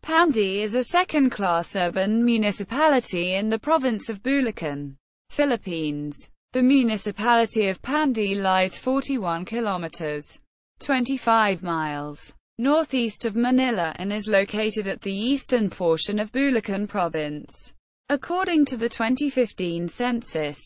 Pandi is a second-class urban municipality in the province of Bulacan, Philippines. The municipality of Pandi lies 41 kilometers, 25 miles, northeast of Manila and is located at the eastern portion of Bulacan Province. According to the 2015 census,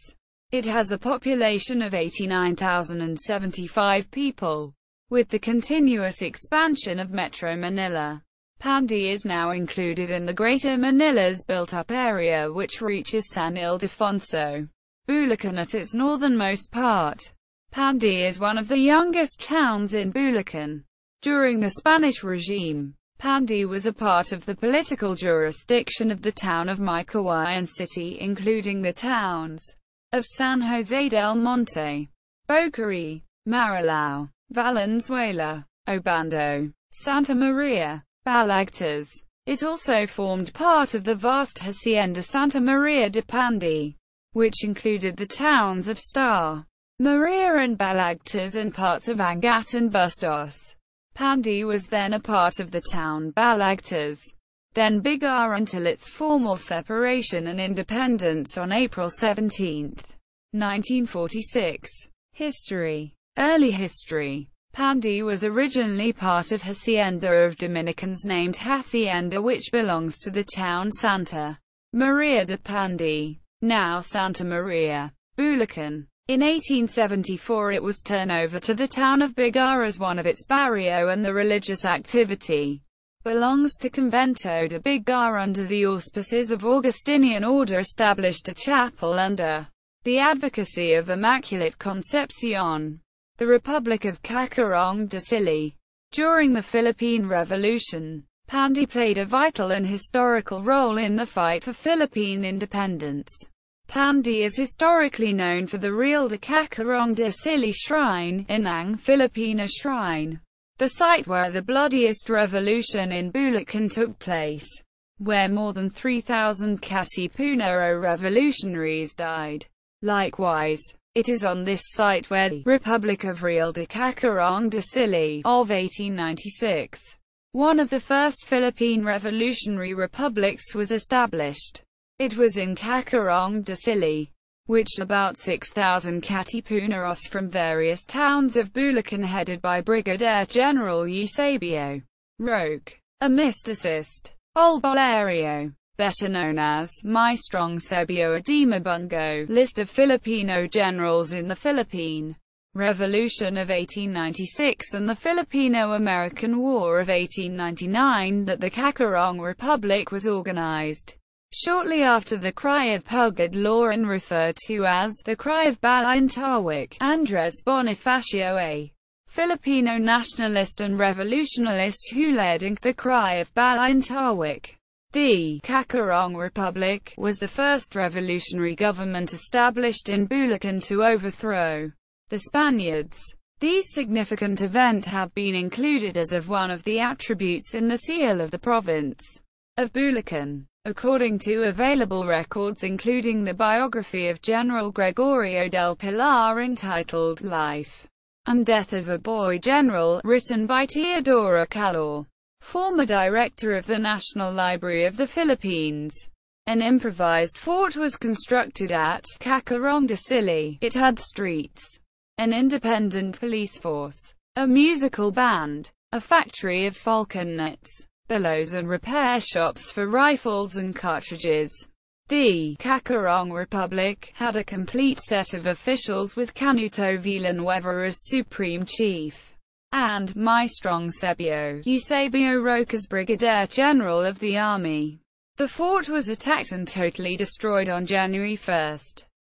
it has a population of 89,075 people. With the continuous expansion of Metro Manila, Pandi is now included in the Greater Manila's built-up area, which reaches San Ildefonso, Bulacan at its northernmost part. Pandi is one of the youngest towns in Bulacan. During the Spanish regime, Pandi was a part of the political jurisdiction of the town of Meycauayan City, including the towns of San Jose del Monte, Bocaue, Marilao, Valenzuela, Obando, Santa Maria, Balagtas. It also formed part of the vast Hacienda Santa Maria de Pandi, which included the towns of Star, Maria and Balagtas and parts of Angat and Bustos. Pandi was then a part of the town Balagtas, then Bigaa until its formal separation and independence on April 17, 1946. History. Early history. Pandi was originally part of Hacienda of Dominicans named Hacienda, which belongs to the town Santa Maria de Pandi, now Santa Maria, Bulacan. In 1874 it was turned over to the town of Bigaa as one of its barrio, and the religious activity belongs to Convento de Bigaa under the auspices of Augustinian order, established a chapel under the advocacy of Immaculate Concepcion. The Republic of Cacarong de Sili. During the Philippine Revolution, Pandi played a vital and historical role in the fight for Philippine independence. Pandi is historically known for the Real de Cacarong de Sili Shrine, Inang Filipina Shrine, the site where the bloodiest revolution in Bulacan took place, where more than 3,000 Katipunero revolutionaries died. Likewise, it is on this site where the Republic of Real de Cacarong de Sili of 1896, one of the first Philippine revolutionary republics, was established. It was in Cacarong de Sili, which about 6,000 Katipuneros from various towns of Bulacan headed by Brigadier General Eusebio Roque, a mysticist, Olbolario, better known as Maestrong Sebio Adimabungo, list of Filipino generals in the Philippine Revolution of 1896 and the Filipino-American War of 1899 that the Cacarong Republic was organized. Shortly after the Cry of Pugad Law, and referred to as the Cry of Balintawak, Andres Bonifacio, a Filipino nationalist and revolutionalist who led the Cry of Balintawak, the Cacarong Republic, was the first revolutionary government established in Bulacan to overthrow the Spaniards. These significant events have been included as of one of the attributes in the seal of the province of Bulacan. According to available records, including the biography of General Gregorio del Pilar entitled Life and Death of a Boy General, written by Teodoro Calor, former director of the National Library of the Philippines. An improvised fort was constructed at Cacarong de Sili. It had streets, an independent police force, a musical band, a factory of falconets, bellows and repair shops for rifles and cartridges. The Cacarong Republic had a complete set of officials with Canuto Villanueva as supreme chief, and Maestrong Sebio Eusebio Roque as Brigadier General of the Army. The fort was attacked and totally destroyed on January 1,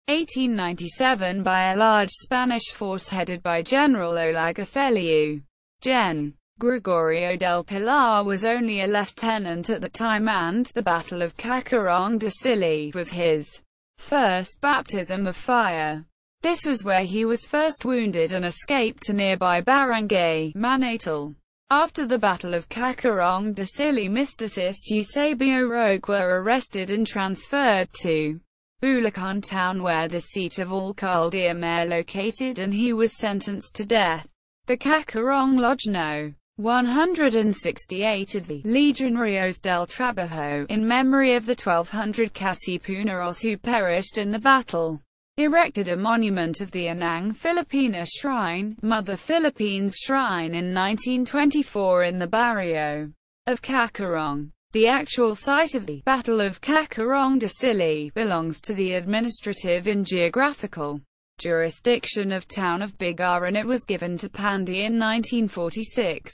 1897 by a large Spanish force headed by General Olagafeliu. Gen. Gregorio del Pilar was only a lieutenant at the time, and the Battle of Cacarong de Sili was his first baptism of fire. This was where he was first wounded and escaped to nearby barangay Manatal. After the Battle of Cacarong de Sili, mysticist Eusebio Roque were arrested and transferred to Bulacan town, where the seat of Alcaldia Mayor located, and he was sentenced to death. The Cacarong Lodge No. 168 of the Legionarios del Trabajo, in memory of the 1,200 Katipuneros who perished in the battle, erected a monument of the Inang Filipina Shrine, Mother Philippines Shrine in 1924 in the barrio of Cacarong. The actual site of the Battle of Cacarong de Sili belongs to the administrative and geographical jurisdiction of town of Bigaa, and it was given to Pandi in 1946.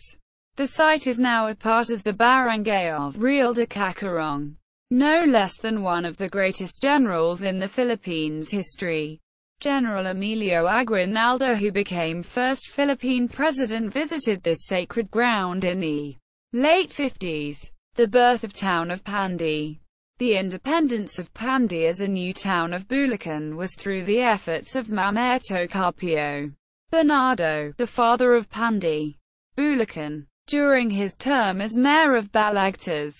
The site is now a part of the barangay of Real de Cacarong. No less than one of the greatest generals in the Philippines' history, General Emilio Aguinaldo, who became first Philippine president, visited this sacred ground in the late 50s. The birth of town of Pandi. The independence of Pandi as a new town of Bulacan was through the efforts of Mamerto Carpio Bernardo, the father of Pandi, Bulacan. During his term as mayor of Balagtas,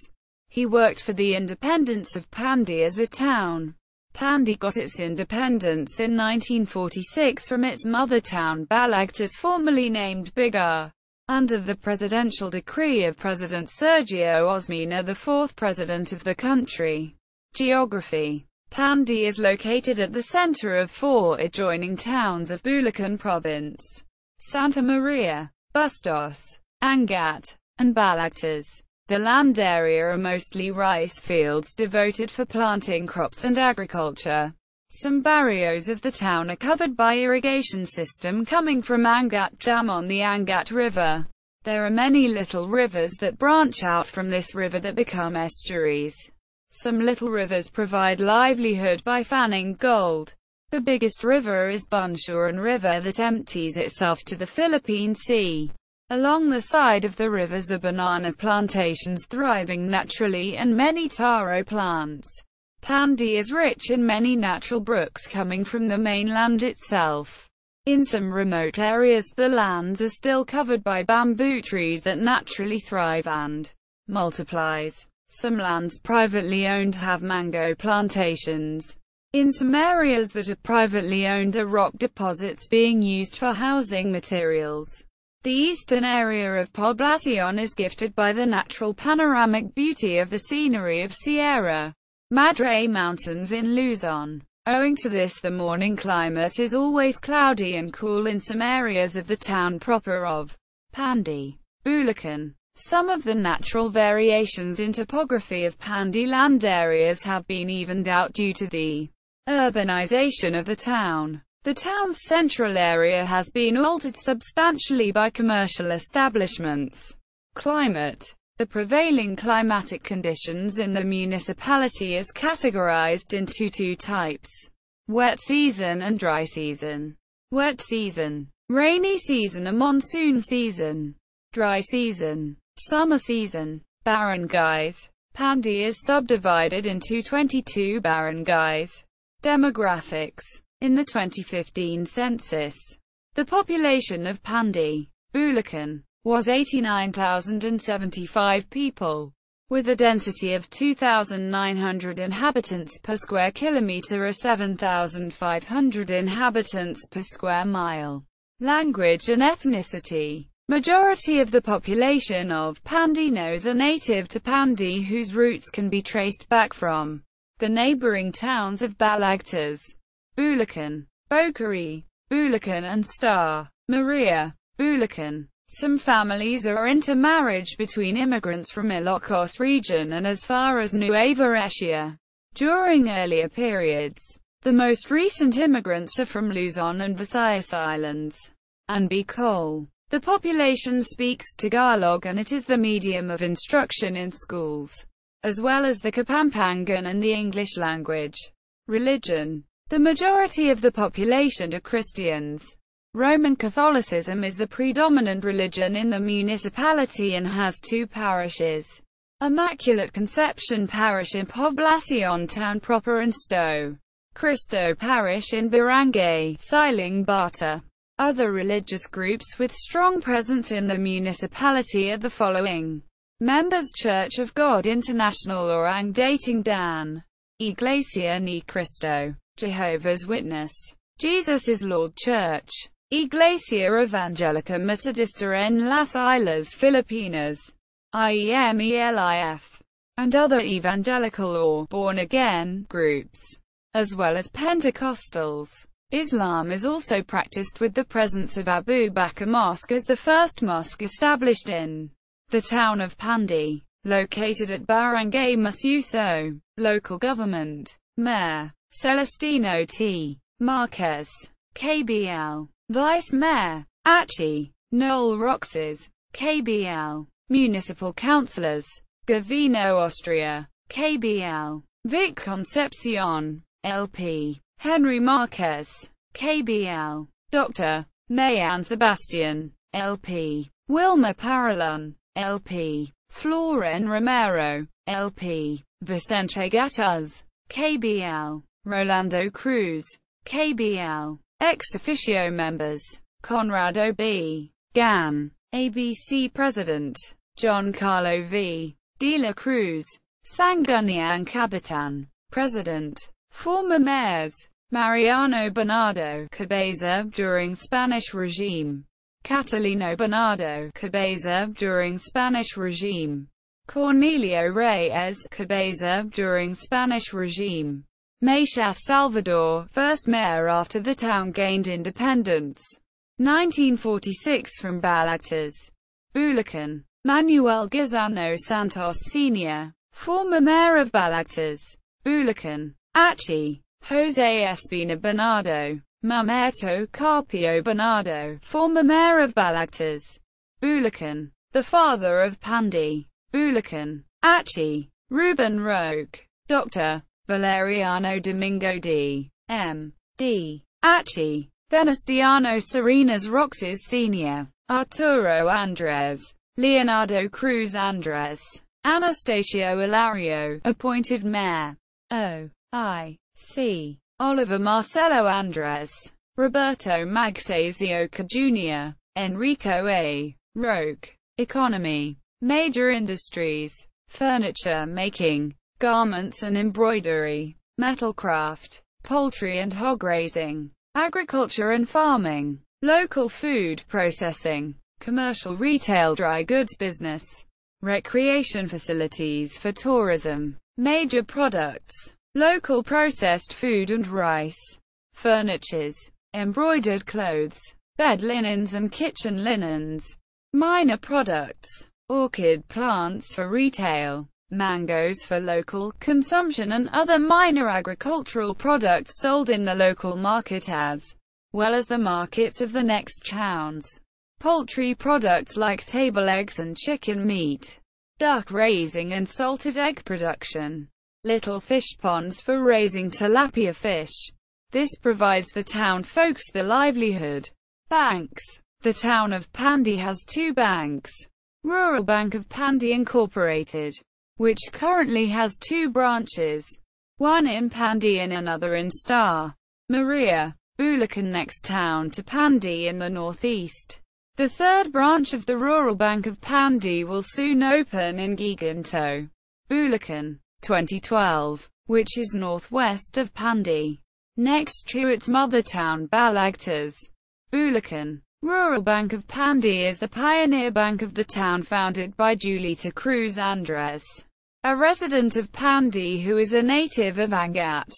he worked for the independence of Pandi as a town. Pandi got its independence in 1946 from its mother town Balagtas, formerly named Bigaa, under the presidential decree of President Sergio Osmeña, the fourth president of the country. Geography. Pandi is located at the center of four adjoining towns of Bulacan Province: Santa Maria, Bustos, Angat, and Balagtas. The land area are mostly rice fields devoted for planting crops and agriculture. Some barrios of the town are covered by irrigation system coming from Angat Dam on the Angat River. There are many little rivers that branch out from this river that become estuaries. Some little rivers provide livelihood by fanning gold. The biggest river is Bunsuran River that empties itself to the Philippine Sea. Along the side of the rivers are banana plantations thriving naturally and many taro plants. Pandi is rich in many natural brooks coming from the mainland itself. In some remote areas the lands are still covered by bamboo trees that naturally thrive and multiplies. Some lands privately owned have mango plantations. In some areas that are privately owned are rock deposits being used for housing materials. The eastern area of Poblacion is gifted by the natural panoramic beauty of the scenery of Sierra Madre Mountains in Luzon. Owing to this, the morning climate is always cloudy and cool in some areas of the town proper of Pandi, Bulacan. Some of the natural variations in topography of Pandi land areas have been evened out due to the urbanization of the town. The town's central area has been altered substantially by commercial establishments. Climate. The prevailing climatic conditions in the municipality is categorized into two types: wet season and dry season. Wet season. Rainy season or monsoon season. Dry season. Summer season. Barangays. Pandi is subdivided into 22 barangays. Demographics. In the 2015 census, the population of Pandi, Bulacan, was 89,075 people, with a density of 2,900 inhabitants per square kilometre or 7,500 inhabitants per square mile. Language and ethnicity. Majority of the population of Pandinos are native to Pandi, whose roots can be traced back from the neighboring towns of Balagtas, Bulacan, Bocaue, Bulacan and Star Maria, Bulacan. Some families are intermarriage between immigrants from Ilocos region and as far as Nueva Ecija. During earlier periods, the most recent immigrants are from Luzon and Visayas Islands, and Bicol. The population speaks Tagalog and it is the medium of instruction in schools, as well as the Kapampangan and the English language. Religion. The majority of the population are Christians. Roman Catholicism is the predominant religion in the municipality and has two parishes: Immaculate Conception Parish in Poblacion town proper and Sto Cristo Parish in Barangay Siling Bata. Other religious groups with strong presence in the municipality are the following: Members Church of God International Orang Dating Dan, Iglesia ni Cristo, Jehovah's Witness, Jesus is Lord Church, Iglesia Evangelica Metodista en las Islas Filipinas, IEMELIF, and other evangelical or born-again groups, as well as Pentecostals. Islam is also practiced with the presence of Abu Bakr Mosque as the first mosque established in the town of Pandi, located at Barangay Masuso. Local government. Mayor Celestino T. Marquez, KBL. Vice Mayor Achi Noel Roxas, KBL. Municipal Councillors: Gavino Austria, KBL. Vic Concepcion, LP. Henry Marquez, KBL. Dr. Mayan Sebastian, LP. Wilma Paralon, LP. Floren Romero, LP. Vicente Gataz, KBL. Rolando Cruz, KBL. Ex officio members: Conrado B. Gan, ABC President. John Carlo V. De la Cruz, Sangguniang Kapitan, President. Former mayors: Mariano Bernardo Cabeza during Spanish regime, Catalino Bernardo Cabeza during Spanish regime, Cornelio Reyes Cabeza during Spanish regime, Meixas Salvador, first mayor after the town gained independence, 1946 from Balagtas, Bulacan. Manuel Gizano Santos Sr., former mayor of Balagtas, Bulacan. Achi Jose Espina Bernardo, Mamerto Carpio Bernardo, former mayor of Balagtas, Bulacan. The father of Pandi, Bulacan. Achi Ruben Roque. Dr. Valeriano Domingo D. M. D. Achi Venustiano Serenas Roxas Sr., Arturo Andres, Leonardo Cruz Andres, Anastasio Ilario, appointed mayor. O.I.C. Oliver Marcelo Andres, Roberto Magsayoca Jr., Enrico A. Roque. Economy. Major industries: furniture making, garments and embroidery, metalcraft, poultry and hog raising, agriculture and farming, local food processing, commercial retail dry goods business, recreation facilities for tourism, major products, local processed food and rice, furnitures, embroidered clothes, bed linens and kitchen linens, minor products, orchid plants for retail, mangoes for local consumption and other minor agricultural products sold in the local market as well as the markets of the next towns. Poultry products like table eggs and chicken meat, duck raising and salted egg production, little fish ponds for raising tilapia fish. This provides the town folks the livelihood. Banks. The town of Pandi has two banks. Rural Bank of Pandi Incorporated, which currently has two branches, one in Pandi and another in Star Maria, Bulacan, next town to Pandi in the northeast. The third branch of the Rural Bank of Pandi will soon open in Giganto, Bulacan, 2012, which is northwest of Pandi, next to its mother town Balagtas, Bulacan. Rural Bank of Pandi is the pioneer bank of the town, founded by Julita Cruz Andres, a resident of Pandi who is a native of Angat,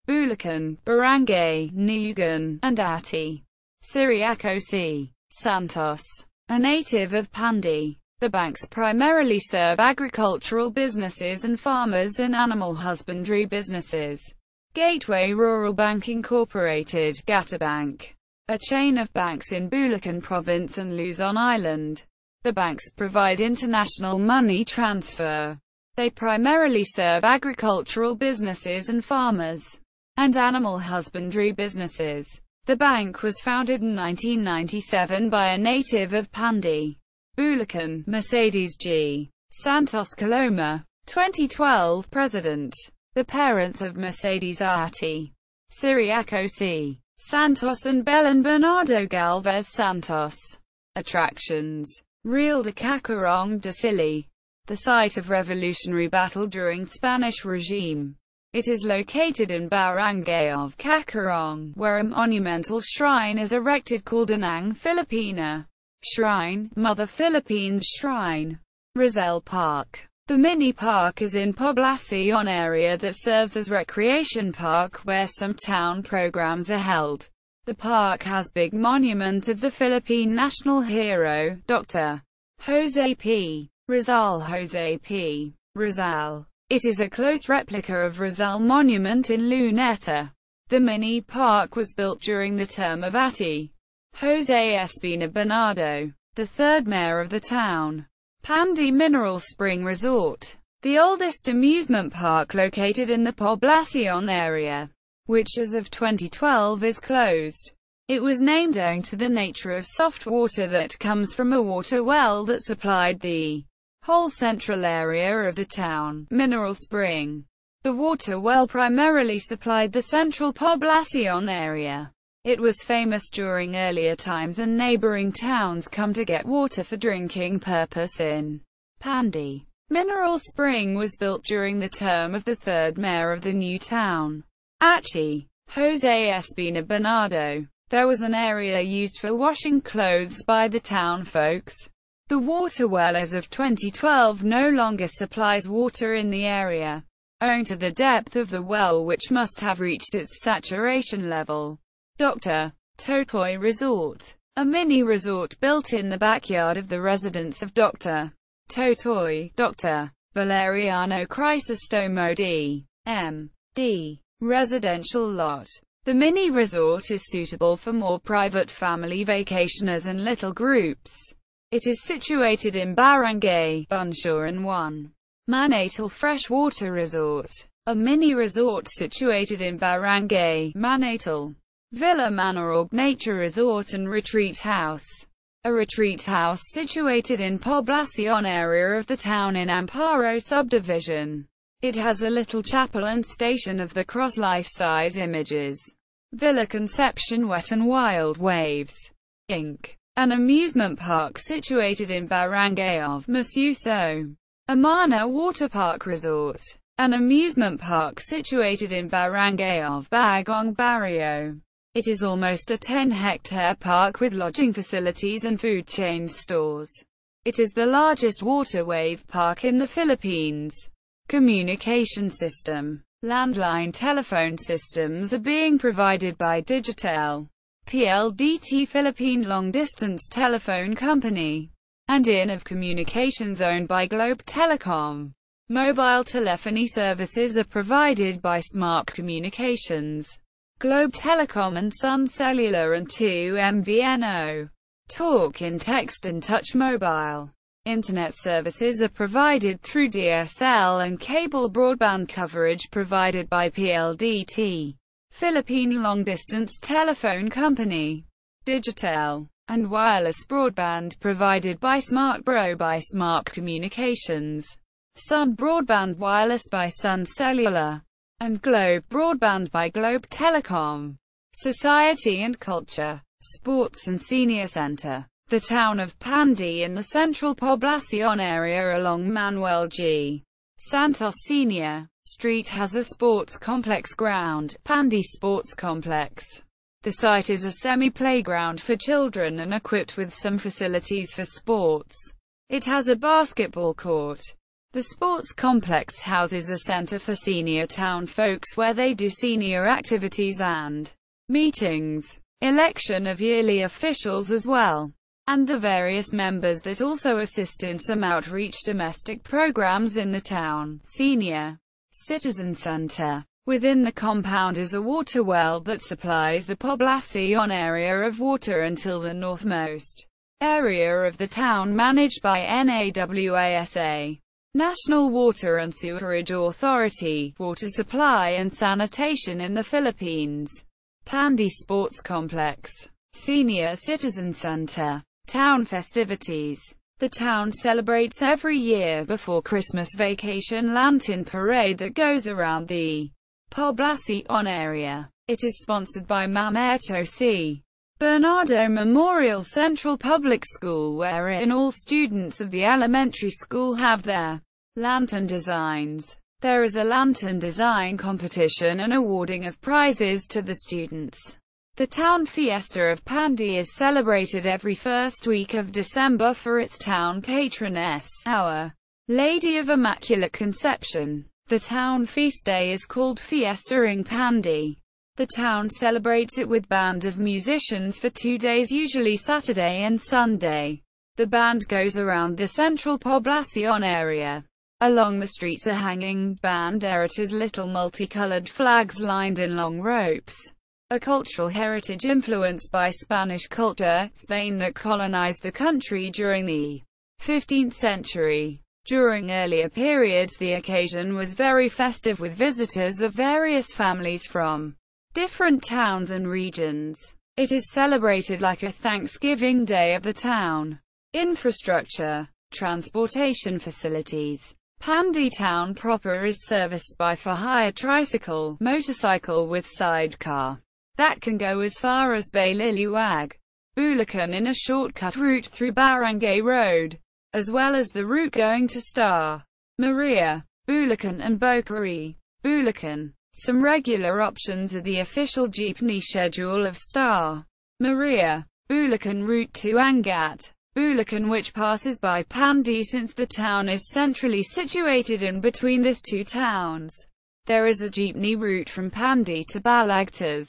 Bulacan, Barangay Nugan, and Ati Siriaco C. Santos, a native of Pandi. The banks primarily serve agricultural businesses and farmers and animal husbandry businesses. Gateway Rural Bank Incorporated, Gatabank, a chain of banks in Bulacan Province and Luzon Island. The banks provide international money transfer. They primarily serve agricultural businesses and farmers and animal husbandry businesses. The bank was founded in 1997 by a native of Pandi, Bulacan, Mercedes G. Santos Coloma, 2012 President. The parents of Mercedes are Ati Siriaco C. Santos and Belen Bernardo Galvez Santos. Attractions. Real de Cacarong de Silly, the site of revolutionary battle during Spanish regime. It is located in Barangay of Cacarong, where a monumental shrine is erected called Inang Filipina Shrine, Mother Philippines Shrine. Roselle Park. The mini park is in Poblacion area that serves as recreation park where some town programs are held. The park has big monument of the Philippine national hero, Dr. Jose P. Rizal. Jose P. Rizal. It is a close replica of Rizal Monument in Luneta. The mini park was built during the term of Ati. Jose Espina Bernardo, the third mayor of the town. Pandi Mineral Spring Resort. The oldest amusement park located in the Poblacion area, which as of 2012 is closed. It was named owing to the nature of soft water that comes from a water well that supplied the whole central area of the town, Mineral Spring. The water well primarily supplied the central Poblacion area. It was famous during earlier times and neighboring towns come to get water for drinking purpose in Pandi. Mineral Spring was built during the term of the third mayor of the new town, Ati. Jose Espina Bernardo. There was an area used for washing clothes by the town folks. The water well as of 2012 no longer supplies water in the area, owing to the depth of the well which must have reached its saturation level. Dr. Totoy Resort. A mini resort built in the backyard of the residence of Dr. Totoy, Dr. Valeriano Crisostomo D.M.D. residential lot. The mini resort is suitable for more private family vacationers and little groups. It is situated in Barangay Bunsuran 1. Manatal Freshwater Resort. A mini resort situated in Barangay Manatal. Villa Manorog Nature Resort and Retreat House. A retreat house situated in Poblacion area of the town in Amparo subdivision. It has a little chapel and station of the cross life-size images. Villa Conception Wet and Wild Waves, Inc. An amusement park situated in Barangay of Masuso. Amana Water Park Resort. An amusement park situated in Barangay of Bagong Barrio. It is almost a 10-hectare park with lodging facilities and food chain stores. It is the largest water wave park in the Philippines. Communication system. Landline telephone systems are being provided by Digitel PLDT Philippine Long Distance Telephone Company, and IN of Communications owned by Globe Telecom. Mobile telephony services are provided by Smart Communications, Globe Telecom and Sun Cellular and 2MVNO. Talk in Text and Touch Mobile. Internet services are provided through DSL and cable broadband coverage provided by PLDT, Philippine Long Distance Telephone Company, Digitel, and wireless broadband provided by SmartBro by Smart Communications, Sun Broadband Wireless by Sun Cellular, and Globe Broadband by Globe Telecom. Society and Culture, Sports and Senior Center. The town of Pandi in the central Poblacion area along Manuel G. Santos Sr. Street has a sports complex ground, Pandi Sports Complex. The site is a semi-playground for children and equipped with some facilities for sports. It has a basketball court. The sports complex houses a center for senior town folks where they do senior activities and meetings, election of yearly officials as well, and the various members that also assist in some outreach domestic programs in the town. Senior Citizen Center. Within the compound is a water well that supplies the Poblacion area of water until the northmost area of the town managed by NAWASA, National Water and Sewerage Authority, Water Supply and Sanitation in the Philippines. Pandi Sports Complex. Senior Citizen Center. Town festivities. The town celebrates every year before Christmas vacation lantern parade that goes around the Poblacion area. It is sponsored by Mamerto C. Bernardo Memorial Central Public School, wherein all students of the elementary school have their lantern designs. There is a lantern design competition and awarding of prizes to the students. The town fiesta of Pandi is celebrated every first week of December for its town patroness, Our Lady of Immaculate Conception. The town feast day is called Fiesta in Pandi. The town celebrates it with band of musicians for 2 days, usually Saturday and Sunday. The band goes around the central poblacion area. Along the streets are hanging banderas, little multicolored flags lined in long ropes. A cultural heritage influenced by Spanish culture, Spain that colonized the country during the 15th century. During earlier periods the occasion was very festive with visitors of various families from different towns and regions. It is celebrated like a Thanksgiving Day of the town. Infrastructure. Transportation facilities. Pandi town proper is serviced by for-hire tricycle, motorcycle with sidecar, that can go as far as Balagtas, Bulacan in a shortcut route through Barangay Road, as well as the route going to Star Maria, Bulacan and Bocaue, Bulacan. Some regular options are the official jeepney schedule of Star Maria, Bulacan route to Angat, Bulacan, which passes by Pandi since the town is centrally situated in between these two towns. There is a jeepney route from Pandi to Balagtas,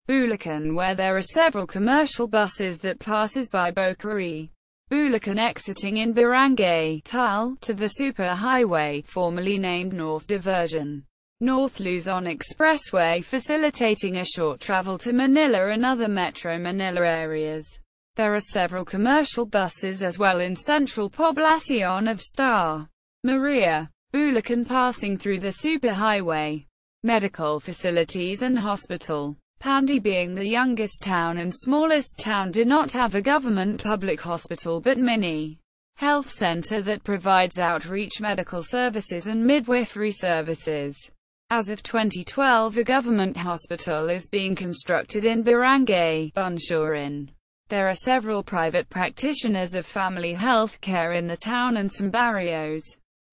Bulacan, where there are several commercial buses that passes by Bocaue, Bulacan, exiting in Barangay Tal to the superhighway, formerly named North Diversion, North Luzon Expressway, facilitating a short travel to Manila and other Metro Manila areas. There are several commercial buses as well in central poblacion of Star Maria, Bulacan, passing through the superhighway. Medical facilities and hospital. Pandi, being the youngest town and smallest town, do not have a government public hospital but mini health center that provides outreach medical services and midwifery services. As of 2012, a government hospital is being constructed in Barangay Bunsurin. There are several private practitioners of family health care in the town and some barrios.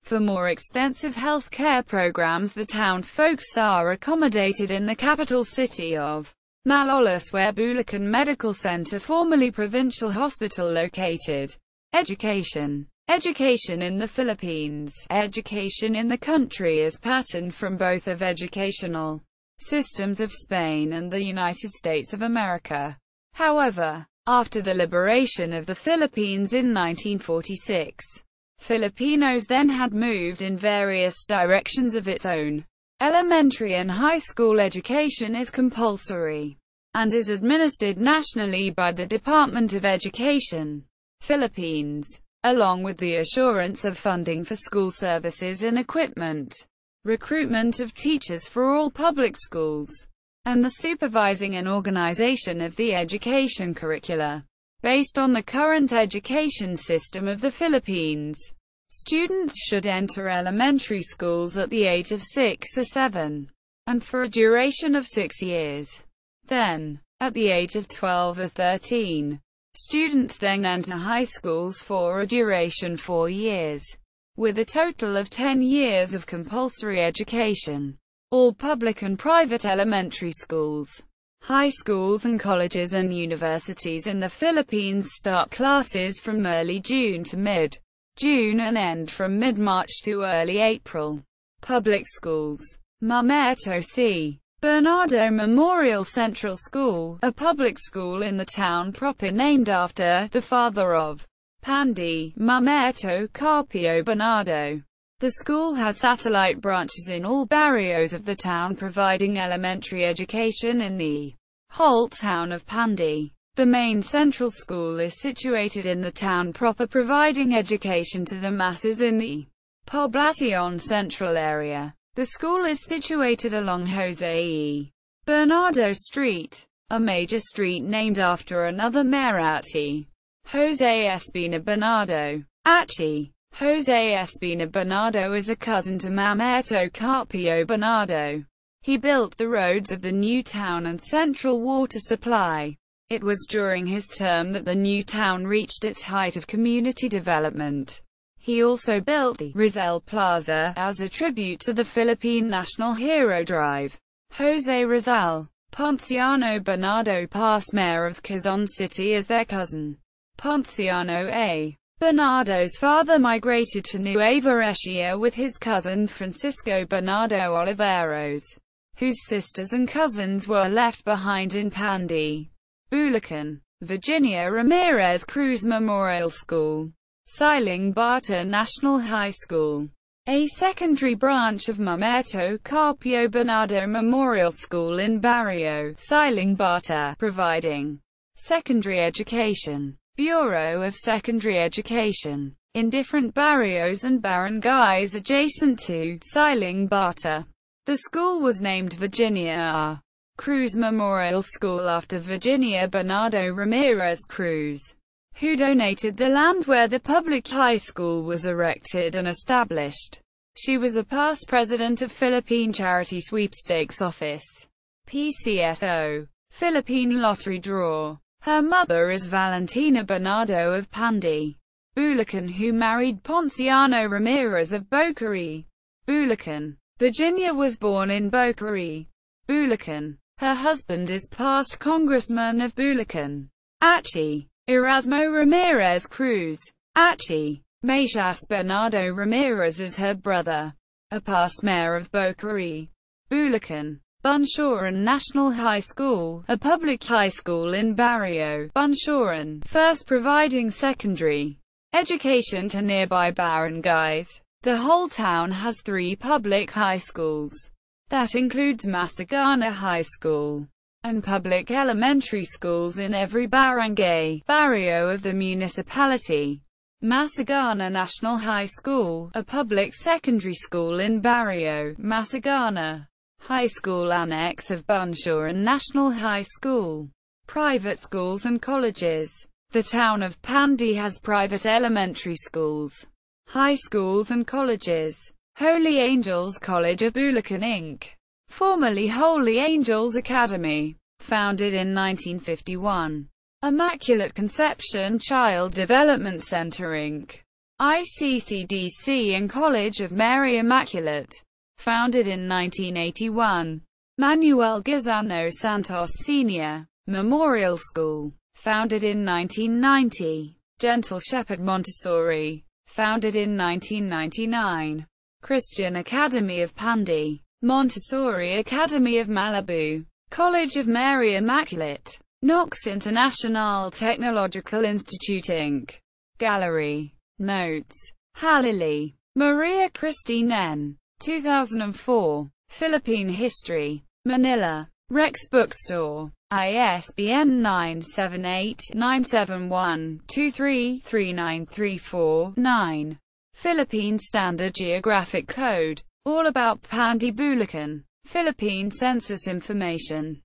For more extensive health care programs, the town folks are accommodated in the capital city of Malolos, where Bulacan Medical Center, formerly Provincial Hospital, located. Education. Education in the Philippines. Education in the country is patterned from both of educational systems of Spain and the United States of America. However, after the liberation of the Philippines in 1946, Filipinos then had moved in various directions of its own. Elementary and high school education is compulsory, and is administered nationally by the Department of Education, Philippines, along with the assurance of funding for school services and equipment, recruitment of teachers for all public schools, and the supervising and organization of the education curricula. Based on the current education system of the Philippines, students should enter elementary schools at the age of 6 or 7, and for a duration of 6 years. Then, at the age of 12 or 13, students then enter high schools for a duration 4 years, with a total of 10 years of compulsory education. All public and private elementary schools, high schools and colleges and universities in the Philippines start classes from early June to mid-June and end from mid-March to early April. Public schools. Mamerto C. Bernardo Memorial Central School, a public school in the town proper named after the father of Pandi, Mamerto Carpio Bernardo. The school has satellite branches in all barrios of the town, providing elementary education in the whole town of Pandi. The main central school is situated in the town proper, providing education to the masses in the Poblacion Central area. The school is situated along Jose E. Bernardo Street, a major street named after another mayor Ati, Jose Espina Bernardo. Ati Jose Espina Bernardo is a cousin to Mamerto Carpio Bernardo. He built the roads of the new town and central water supply. It was during his term that the new town reached its height of community development. He also built the Roselle Plaza as a tribute to the Philippine national hero Drive. Jose Rizal Ponciano Bernardo, past mayor of Quezon City, is their cousin. Ponciano A. Bernardo's father migrated to Nueva Ecija with his cousin Francisco Bernardo Oliveros, whose sisters and cousins were left behind in Pandi, Bulacan. Virginia Ramirez Cruz Memorial School, Siling Bata National High School, a secondary branch of Mamerto Carpio Bernardo Memorial School in Barrio Siling Bata, providing secondary education. Bureau of Secondary Education in different barrios and barangays adjacent to Siling Bata. The school was named Virginia R. Cruz Memorial School after Virginia Bernardo Ramirez Cruz, who donated the land where the public high school was erected and established. She was a past president of Philippine Charity Sweepstakes Office, PCSO, Philippine Lottery Draw. Her mother is Valentina Bernardo of Pandi, Bulacan, who married Ponciano Ramirez of Bocaue, Bulacan. Virginia was born in Bocaue, Bulacan. Her husband is past Congressman of Bulacan, Ati Erasmo Ramirez Cruz. Ati Macias Bernardo Ramirez is her brother, a past mayor of Bocaue, Bulacan. Bunsuran National High School, a public high school in Barrio Bunsuran, first providing secondary education to nearby barangays. The whole town has 3 public high schools. That includes Masagana High School and public elementary schools in every barangay, barrio of the municipality. Masagana National High School, a public secondary school in Barrio Masagana. High School annex of Bunsuran National High School. Private schools and colleges. The town of Pandi has private elementary schools, high schools and colleges. Holy Angels College of Bulacan Inc., formerly Holy Angels Academy, founded in 1951. Immaculate Conception Child Development Center Inc., ICCDC, and College of Mary Immaculate, founded in 1981. Manuel Gizano Santos Sr. Memorial School, founded in 1990. Gentle Shepherd Montessori, founded in 1999. Christian Academy of Pandi, Montessori Academy of Malibu, College of Mary Immaculate, Knox International Technological Institute Inc. Gallery. Notes. Halili. Maria Christine N. 2004. Philippine History. Manila. Rex Bookstore. ISBN 978-971-23-3934-9. Philippine Standard Geographic Code. All about Pandi Bulacan. Philippine Census Information.